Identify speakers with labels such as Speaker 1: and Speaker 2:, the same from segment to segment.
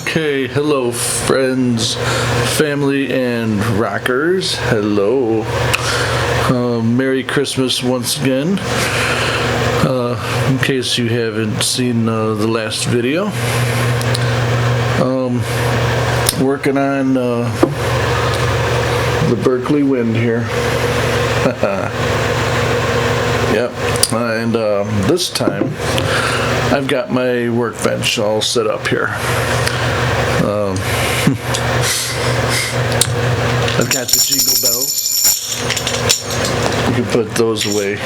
Speaker 1: Okay, hello friends, family, and rockers. Hello. Merry Christmas once again. In case you haven't seen the last video. Working on the Berkeley Wind here. Yep, and this time I've got my workbench all set up here. I've got the jingle bells. You can put those away.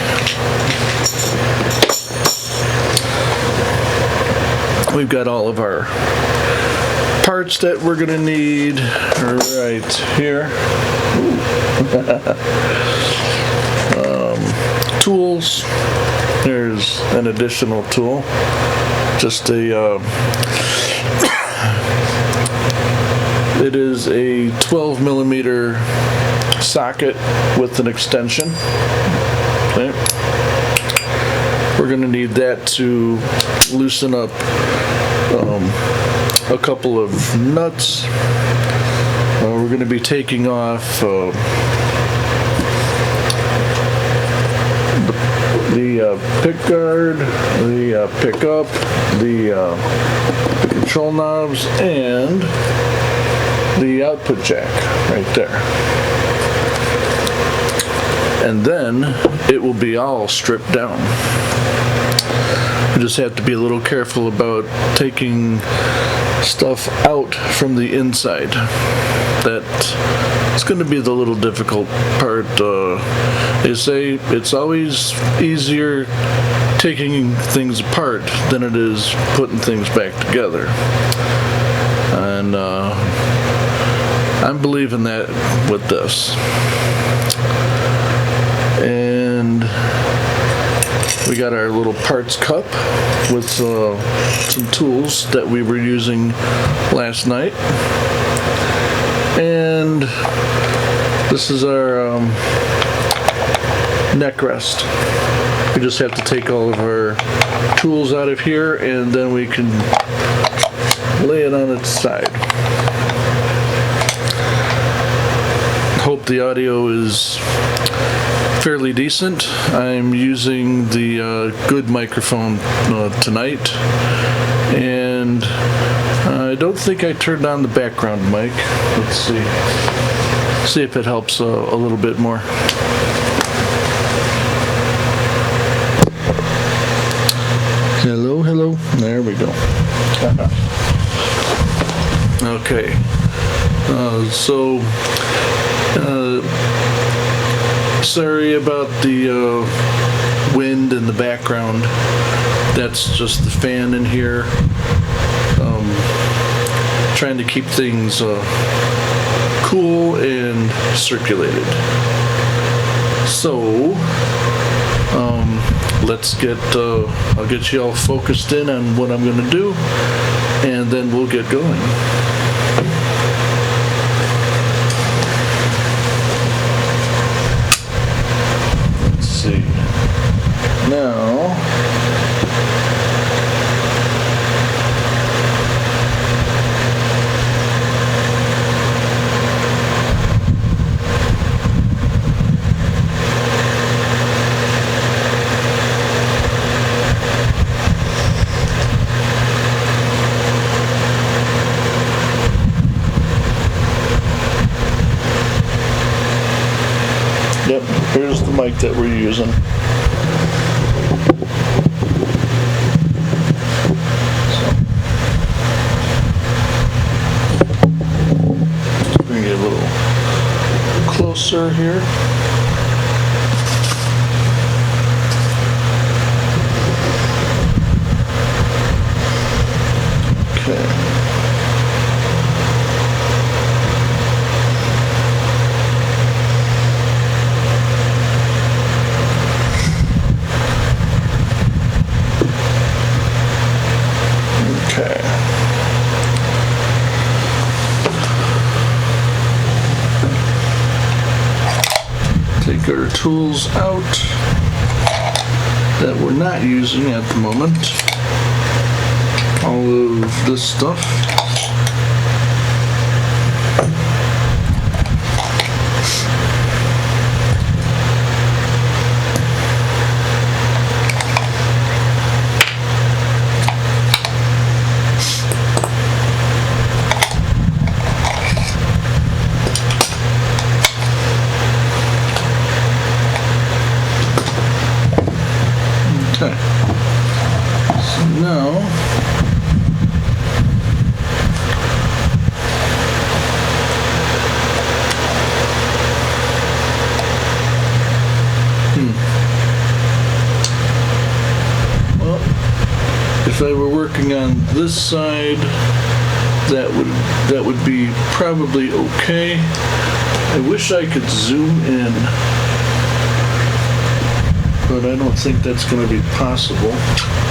Speaker 1: We've got all of our parts that we're gonna need right here. Tools. There's an additional tool. Just a it is a 12 millimeter socket with an extension. Okay. We're going to need that to loosen up a couple of nuts. We're going to be taking off the pick guard, the pickup, the control knobs, and the output jack right there. And then it will be all stripped down. We just have to be a little careful about taking stuff out from the inside. It's going to be the little difficult part. They say it's always easier taking things apart than it is putting things back together. And I'm believing that with this. And we got our little parts cup with some tools that we were using last night. And this is our neck rest. We just have to take all of our tools out of here and then we can lay it on its side. Hope the audio is fairly decent. I'm using the good microphone tonight, and I don't think I turned on the background mic. Let's see if it helps a little bit more. Hello, there we go. Okay, sorry about the wind in the background. That's just the fan in here. Trying to keep things cool and circulated. So, I'll get you all focused in on what I'm going to do, and then we'll get going. Let's see. Now, yep, here's the mic that we're using. Just bring it a little closer here. Okay. Take our tools out that we're not using at the moment. All of this stuff. Okay. So now, well, if I were working on this side, that would be probably okay. I wish I could zoom in, but I don't think that's going to be possible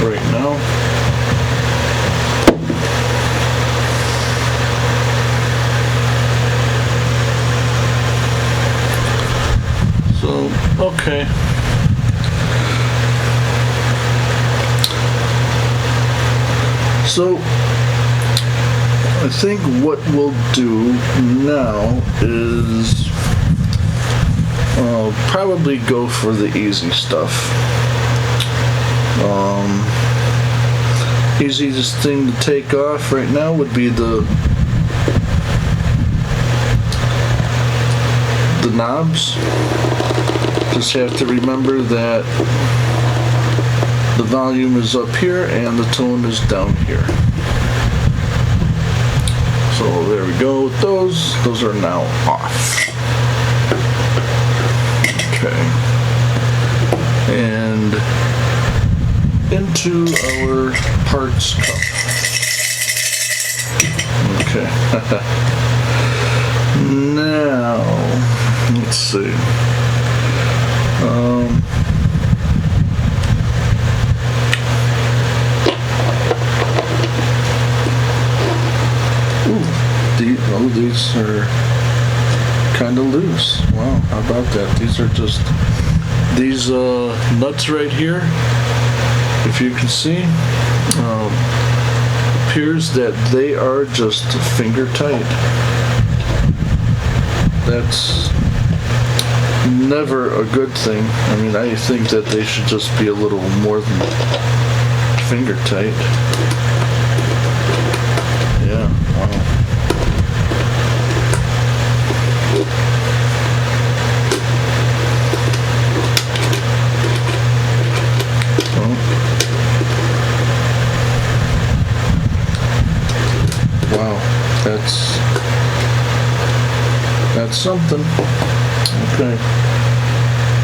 Speaker 1: right now. So, okay. So, I think what we'll do now is probably go for the easy stuff. Easiest thing to take off right now would be the knobs. Just have to remember that the volume is up here and the tone is down here. So there we go with those. Those are now off. Okay. And into our parts cup. Okay. Now, let's see. These are kind of loose. Wow, how about that? These are just these nuts right here. If you can see, appears that they are just finger tight. That's never a good thing. I mean, I think that they should just be a little more than finger tight. Yeah, wow. Wow, that's something. Okay.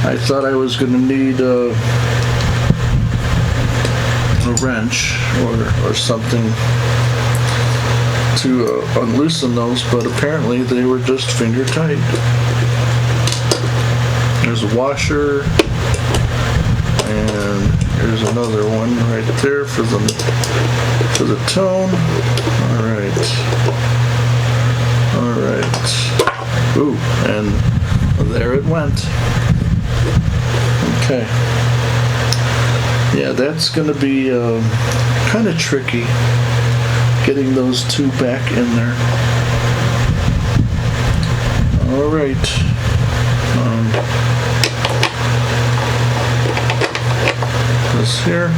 Speaker 1: I thought I was going to need a wrench or something to unloosen those, but apparently they were just finger tight. There's a washer, and here's another one right there for the tone. All right. Ooh, and there it went. Okay. Yeah, that's going to be kind of tricky, getting those two back in there. All right. This here.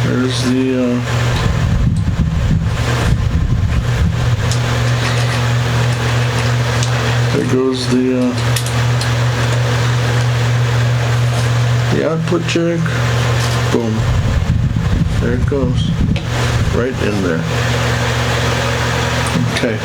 Speaker 1: There's the there goes the output jack. Boom. There it goes. Right in there. Okay.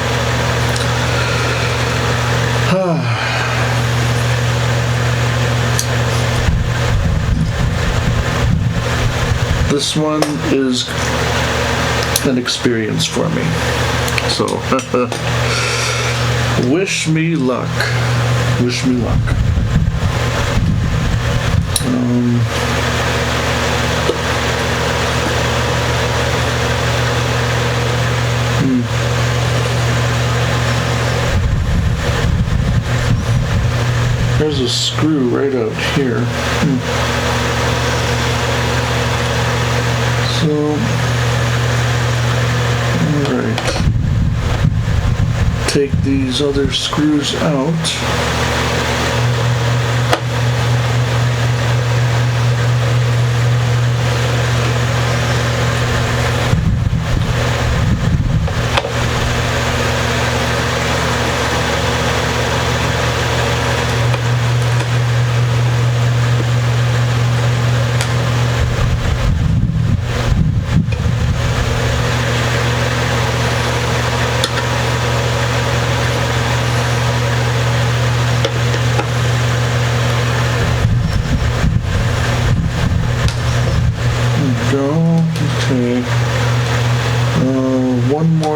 Speaker 1: This one is an experience for me. So, wish me luck. Wish me luck. There's a screw right out here. So, alright. Take these other screws out.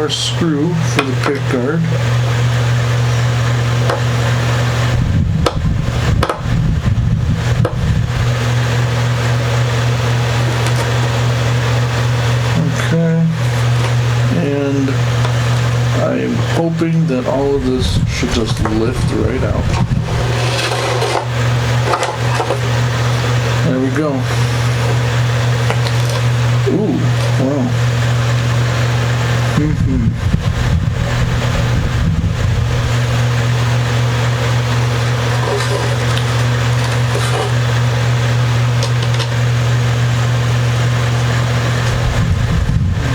Speaker 1: more screw for the pick guard. Okay, and I'm hoping that all of this should just lift right out. There we go. Ooh, wow.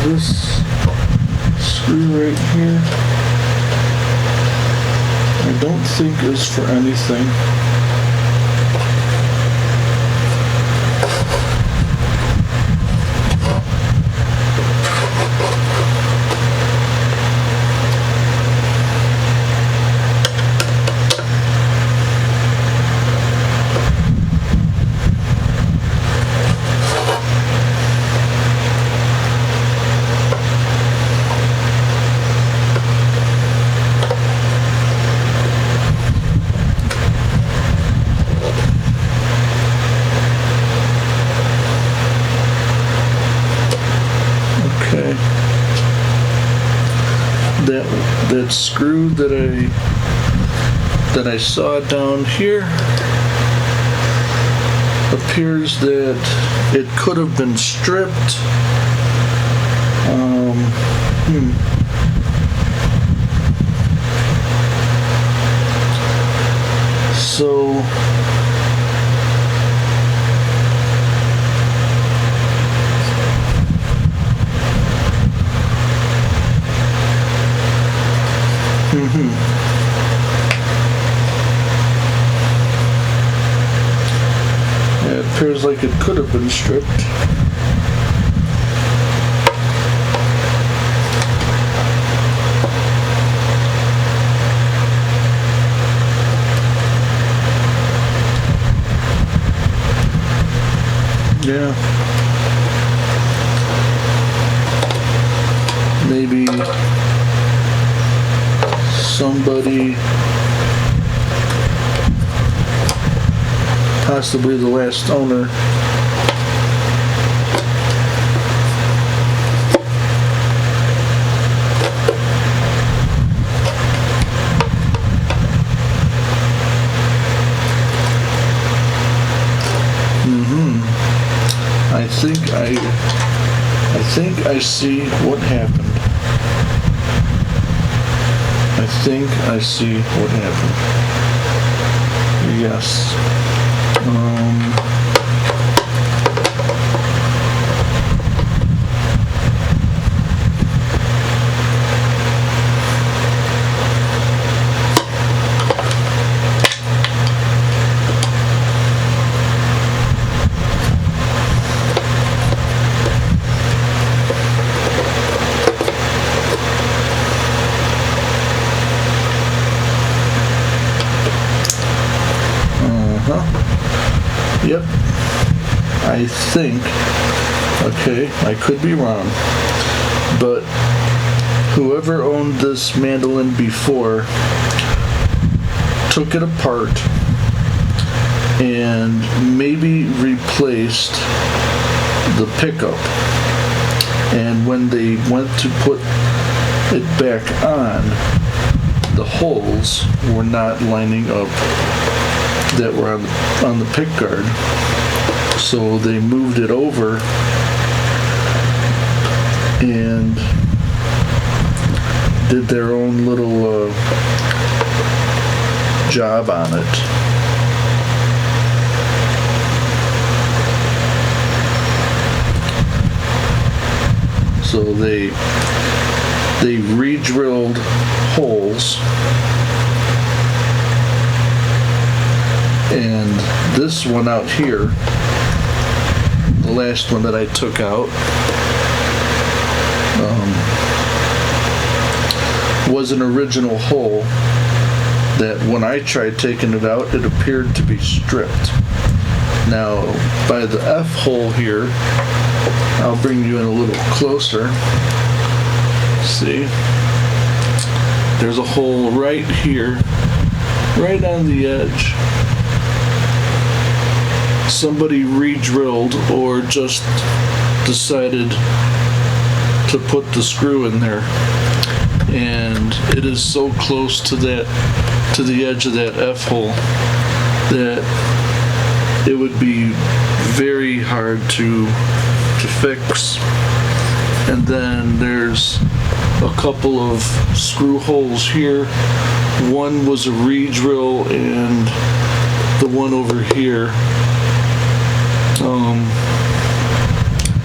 Speaker 1: This screw right here, I don't think is for anything. That screw that I saw down here appears that it could have been stripped. So it appears like it could have been stripped. Yeah. Maybe somebody, possibly the last owner, I think I see what happened. I think I see what happened. Yes. Yep, I think, okay, I could be wrong, but whoever owned this mandolin before took it apart and maybe replaced the pickup, and when they went to put it back on, the holes were not lining up that were on the pick guard, so they moved it over and did their own little job on it. So they re-drilled holes, and this one out here, the last one that I took out, was an original hole that when I tried taking it out, it appeared to be stripped. Now, by the F hole here, I'll bring you in a little closer. See? There's a hole right here, right on the edge. Somebody re-drilled or just decided to put the screw in there. And it is so close to the edge of that F-hole that it would be very hard to fix. And then there's a couple of screw holes here. One was a re-drill, and the one over here,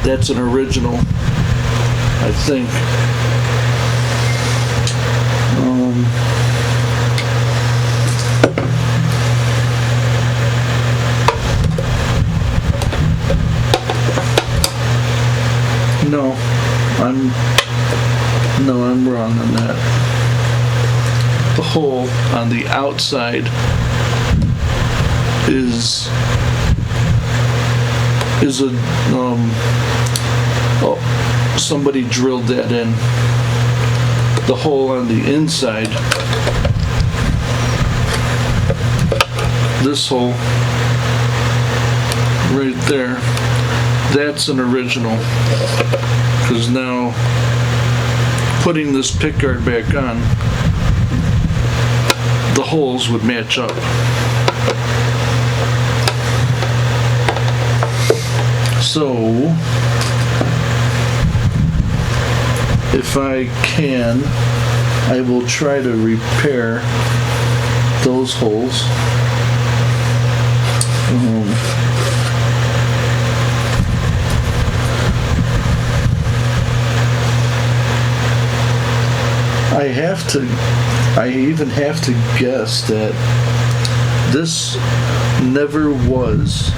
Speaker 1: that's an original, I think. I'm wrong on that. The hole on the outside is a somebody drilled that in. The hole on the inside, this hole right there, that's an original, because now putting this pickguard back on, the holes would match up. So if I can, I will try to repair those holes. I even have to guess that this never was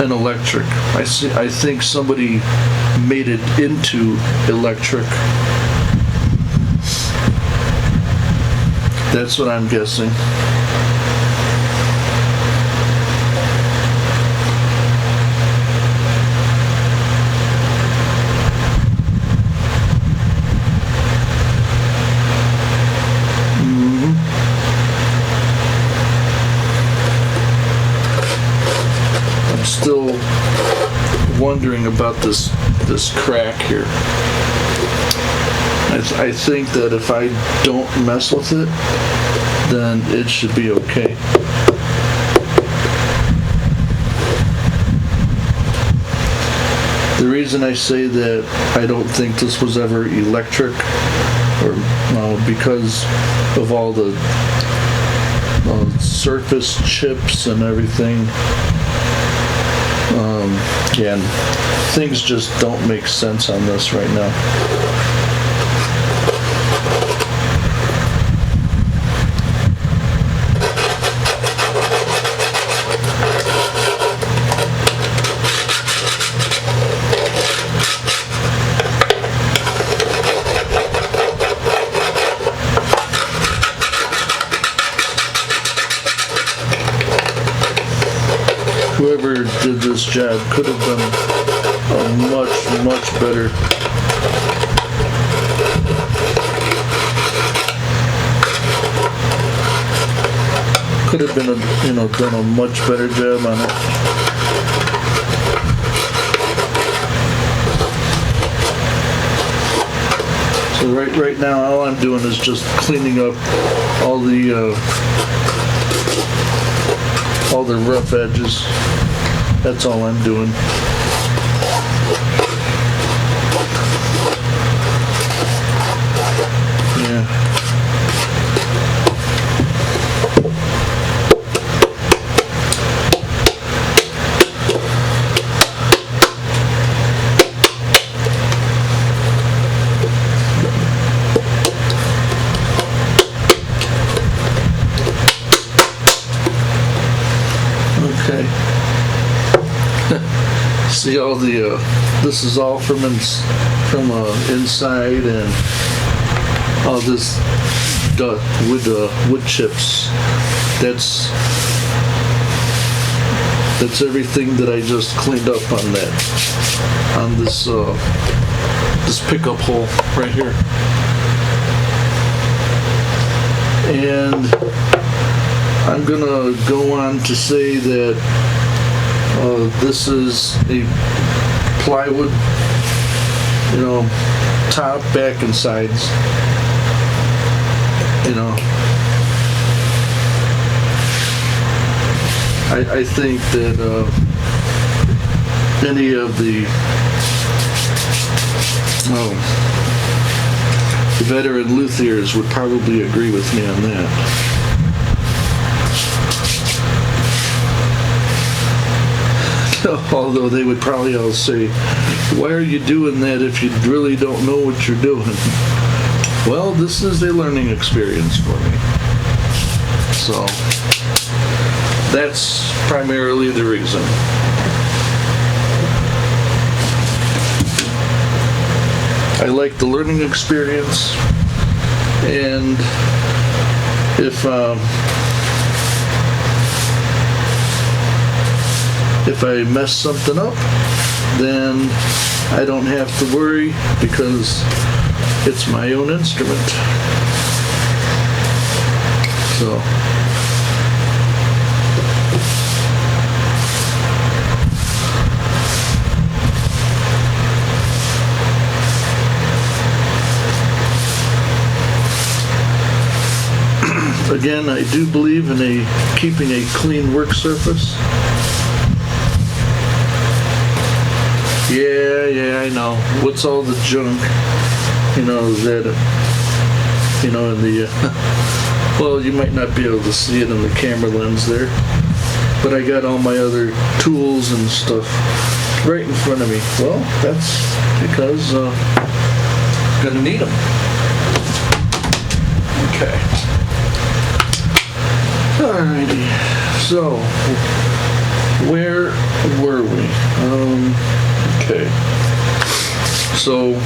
Speaker 1: an electric. I think somebody made it into electric. That's what I'm guessing. Still wondering about this crack here. I think that if I don't mess with it, then it should be okay. The reason I say that I don't think this was ever electric, or because of all the surface chips and everything. And things just don't make sense on this right now. Whoever did this job could have done a much better done a much better job on it. So right now all I'm doing is just cleaning up all the rough edges. That's all I'm doing. Yeah. Okay. See all the this is all from inside, and all this wood chips. That's That's everything that I just cleaned up on this this pickup hole right here. And I'm gonna go on to say that this is a plywood, top, back, and sides. I think that any of the veteran luthiers would probably agree with me on that. Although they would probably all say, why are you doing that if you really don't know what you're doing? Well, this is a learning experience for me. So that's primarily the reason. I like the learning experience, and if I mess something up, then I don't have to worry because it's my own instrument. So again, I do believe in keeping a clean work surface. Yeah, I know. What's all the junk, in the, well, you might not be able to see it in the camera lens there, but I got all my other tools and stuff right in front of me. Well, that's because I'm gonna need them. Okay. Alrighty. So, where were we? Okay. So,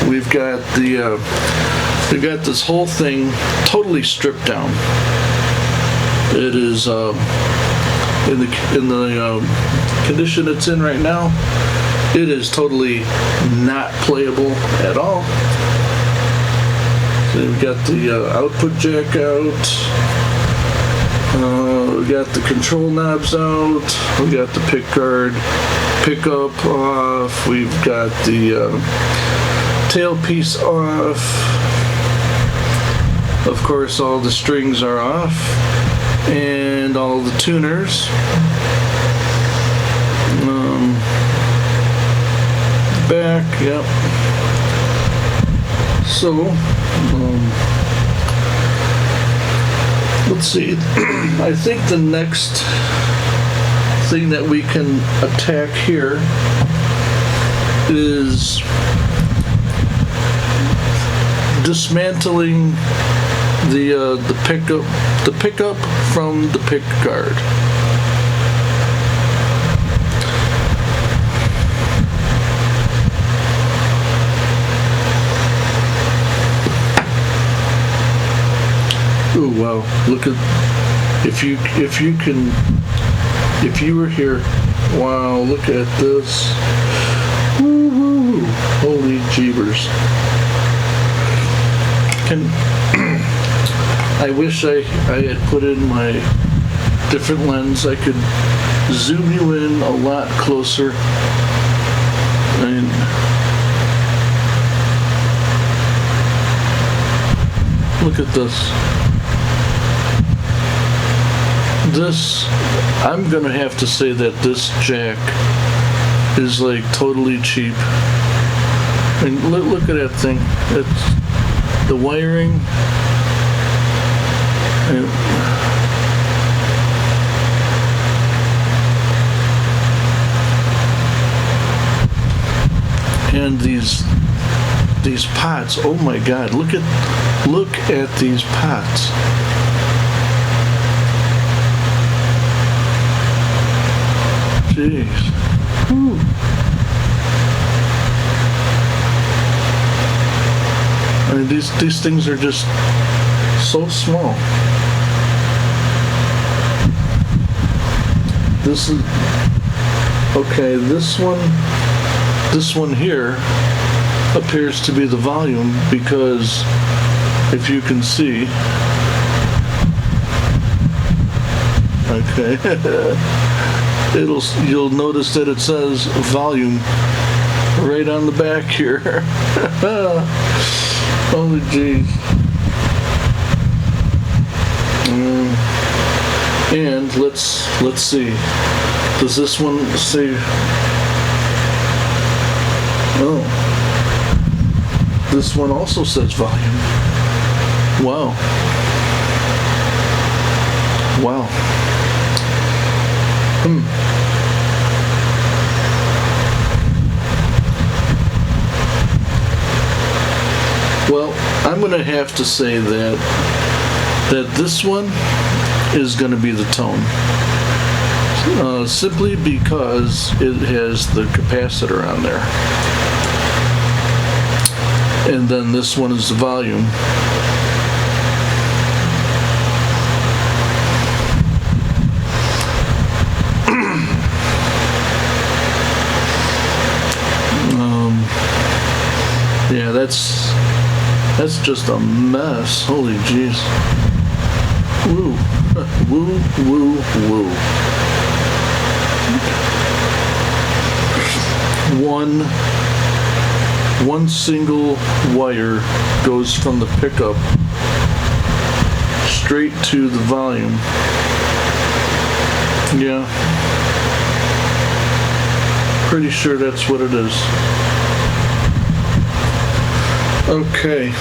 Speaker 1: we've got this whole thing totally stripped down. It is in the condition it's in right now. It is totally not playable at all. So we've got the output jack out. We got the control knobs out. We got the pick guard pickup off. We've got the tailpiece off. Of course, all the strings are off, and all the tuners. Back, yep. So, let's see. I think the next thing that we can attack here is dismantling the pickup from the pick guard. Ooh, wow, look at, if you were here, wow, look at this. Woo-hoo, holy jeebers. I wish I had put in my different lens. I could zoom you in a lot closer. And look at this. I'm gonna have to say that this jack is like totally cheap. I mean, look at that thing. It's the wiring. And these pots. Oh my God! Look at these pots. Jeez. Whew. I mean, these things are just so small. this is, okay, this one here appears to be the volume, because if you can see, okay, you'll notice that it says volume right on the back here. Oh geez. And let's see. Does this one say? Oh, this one also says volume. Wow. Wow. Well, I'm going to have to say that this one is going to be the tone. Simply because it has the capacitor on there. And then this one is the volume. Yeah, that's just a mess. Holy jeez. Woo. Woo, woo, woo. One single wire goes from the pickup straight to the volume. Yeah. Pretty sure that's what it is. Okay.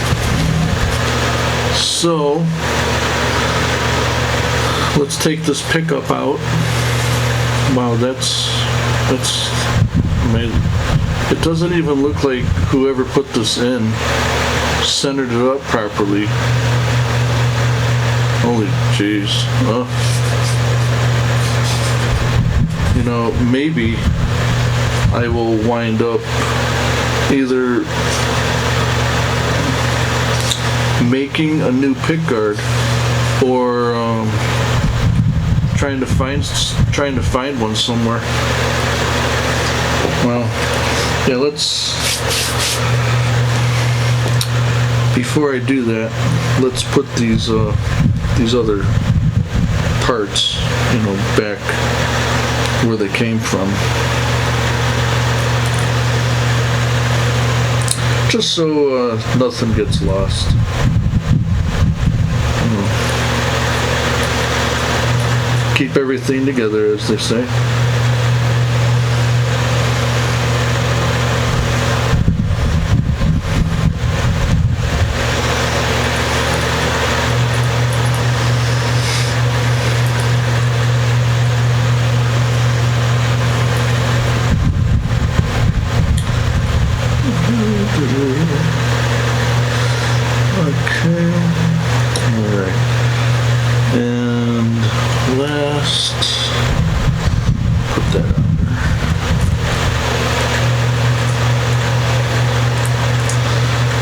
Speaker 1: So, let's take this pickup out. Wow, that's amazing. It doesn't even look like whoever put this in centered it up properly. Holy jeez. You know, maybe I will wind up either making a new pickguard or trying to find one somewhere. Well, yeah, before I do that, let's put these other parts, back where they came from. Just so nothing gets lost. Keep everything together, as they say.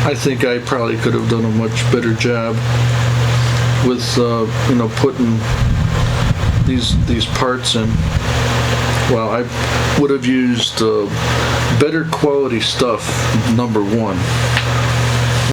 Speaker 1: I think I probably could have done a much better job with, putting these parts in. Well, I would have used better quality stuff, number one.